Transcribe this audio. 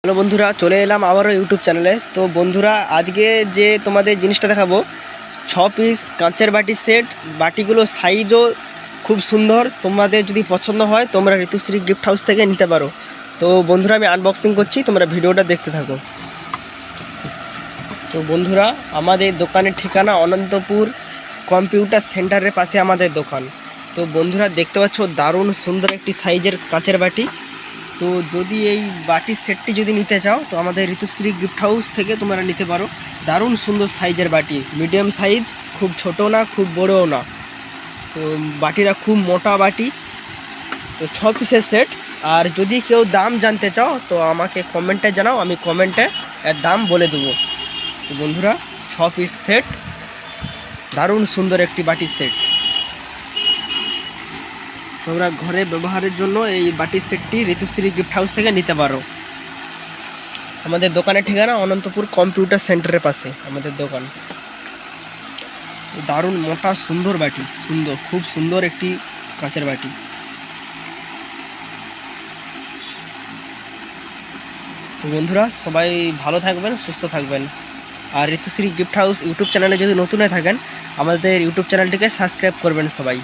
Hello বন্ধুরা, চলে এলাম আবারও ইউটিউব চ্যানেলে। তো বন্ধুরা, আজকে যে তোমাদের জিনিসটা দেখাবো 6 পিস কাঁচের বাটি সেট। বাটিগুলো সাইজও খুব সুন্দর। তোমাদের যদি পছন্দ হয় তোমরা ঋতুশ্রী গিফট হাউস থেকে নিতে পারো। তো বন্ধুরা, আমি আনবক্সিং করছি, তোমরা ভিডিওটা দেখতে থাকো। তো বন্ধুরা, আমাদের দোকানের ঠিকানা অনন্তপুর কম্পিউটার সেন্টারের পাশে আমাদের দোকান। তো বন্ধুরা, দেখতে পাচ্ছ দারুণ সুন্দর একটি সাইজের কাঁচের বাটি। তো যদি এই বাটির সেটটি যদি নিতে চাও তো আমাদের ঋতুশ্রী গিফট হাউস থেকে তোমরা নিতে পারো। দারুণ সুন্দর সাইজের বাটি, মিডিয়াম সাইজ, খুব ছোটো না খুব বড়ও না। তো বাটিটা খুব মোটা বাটি। তো 6 পিসের সেট। আর যদি কেউ দাম জানতে চাও তো আমাকে কমেন্টে জানাও, আমি কমেন্টে এর দাম বলে দেবো। তো বন্ধুরা, 6 পিস সেট, দারুণ সুন্দর একটি বাটির সেট। তোমরা ঘরে ব্যবহারের জন্য এই বাটির সেটটি ঋতুশ্রী গিফট হাউস থেকে নিতে পারো। আমাদের দোকানের ঠিকানা অনন্তপুর কম্পিউটার সেন্টারের পাশে আমাদের দোকান। দারুণ মোটা সুন্দর বাটি, সুন্দর, খুব সুন্দর একটি কাঁচের বাটি। তো বন্ধুরা, সবাই ভালো থাকবেন, সুস্থ থাকবেন। আর ঋতুশ্রী গিফট হাউস ইউটিউব চ্যানেলে যদি নতুন হয়ে থাকেন আমাদের ইউটিউব চ্যানেলটিকে সাবস্ক্রাইব করবেন সবাই।